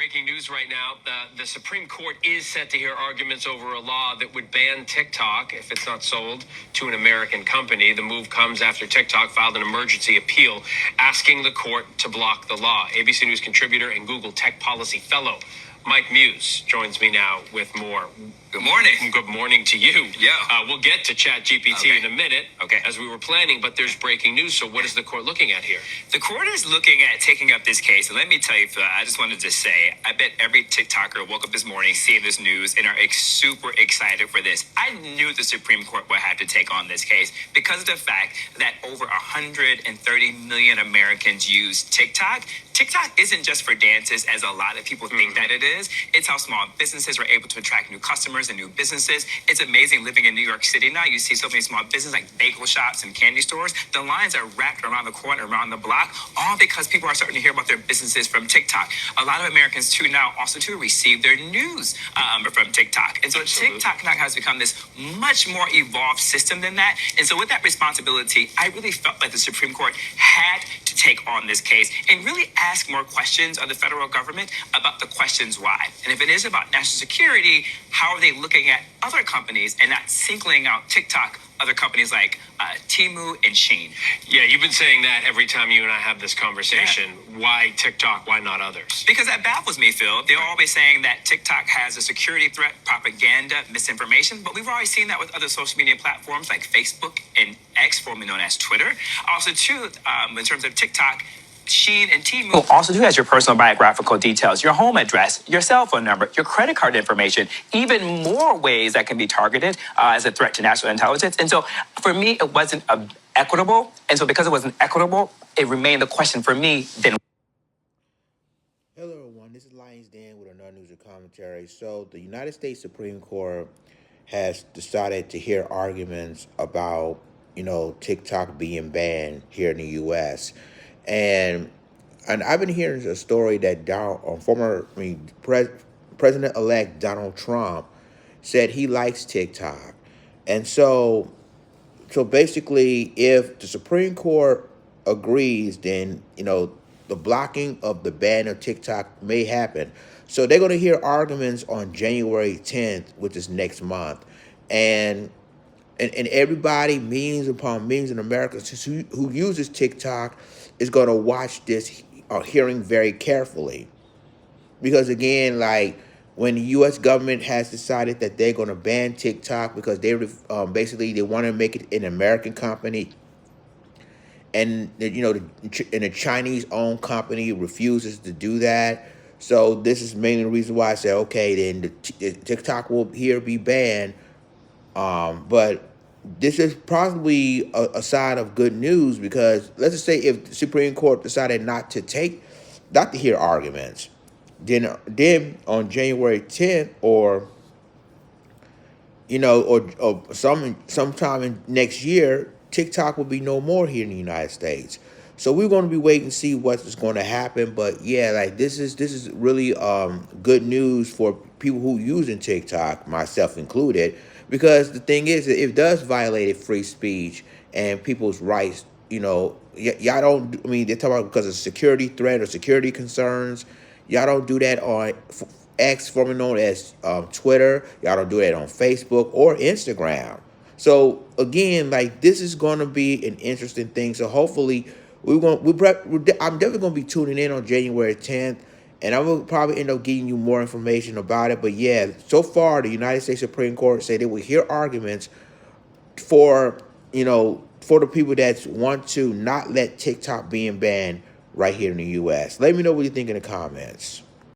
breaking news right now. The Supreme Court is set to hear arguments over a law that would ban TikTok if it's not sold to an American company. The move comes after TikTok filed an emergency appeal asking the court to block the law. ABC News contributor and Google Tech Policy Fellow Mike Muse joins me now with more. Good morning. Good morning to you. Yeah. We'll get to ChatGPT in a minute, as we were planning, but there's breaking news. So what is the court looking at here? The court is looking at taking up this case. And let me tell you, Phil, I just wanted to say, I bet every TikToker woke up this morning, seeing this news, and are super excited for this. I knew the Supreme Court would have to take on this case because of the fact that over 130 million Americans use TikTok. TikTok isn't just for dances, as a lot of people think that it is. It's how small businesses are able to attract new customers and new businesses. It's amazing living in New York City now. You see so many small businesses like bagel shops and candy stores. The lines are wrapped around the corner, around the block, all because people are starting to hear about their businesses from TikTok. A lot of Americans too now also receive their news from TikTok. And so TikTok now has become this much more evolved system than that. And so with that responsibility, I really felt like the Supreme Court had to take on this case and really ask more questions of the federal government about the questions why. And if it is about national security, how are they looking at other companies and not singling out TikTok, other companies like Temu and Shein? Yeah, you've been saying that every time you and I have this conversation. Yeah. Why TikTok? Why not others? Because that baffles me, Phil. They're always saying that TikTok has a security threat, propaganda, misinformation, but we've already seen that with other social media platforms like Facebook and X, formerly known as Twitter. Also, too, in terms of TikTok, Shein and Temu also has your personal biographical details, your home address, your cell phone number, your credit card information, even more ways that can be targeted as a threat to national intelligence. And so for me, it wasn't equitable. And so because it wasn't equitable, it remained the question for me then. Hello, everyone. This is Lions Dan with another news and commentary. So the United States Supreme Court has decided to hear arguments about, TikTok being banned here in the U.S., And I've been hearing a story that President-elect Donald Trump said he likes TikTok. And so basically, if the Supreme Court agrees, then, the blocking of the ban of TikTok may happen. So they're going to hear arguments on January 10th, which is next month. And everybody, millions upon millions in America who uses TikTok is going to watch this hearing very carefully. Because again, like when the U.S. government has decided that they're going to ban TikTok because they want to make it an American company, and and a Chinese-owned company refuses to do that. So this is mainly the reason why I said, okay, then the TikTok will be banned. But this is probably a sign of good news, because let's just say if the Supreme Court decided not to hear arguments, then on January 10th or sometime in next year, TikTok will be no more here in the United States. So we're going to be waiting to see what's going to happen. But yeah, like this is really good news for people who using TikTok, myself included, because the thing is, it does violate free speech and people's rights. Y'all don't. I mean, they're talking about because of security threat or security concerns. Y'all don't do that on X, formerly known as Twitter. Y'all don't do that on Facebook or Instagram. So again, like this is going to be an interesting thing. So hopefully, I'm definitely going to be tuning in on January 10th, and I will probably end up getting you more information about it. But yeah, so far the United States Supreme Court say they will hear arguments for the people that want to not let TikTok being banned right here in the U.S. Let me know what you think in the comments.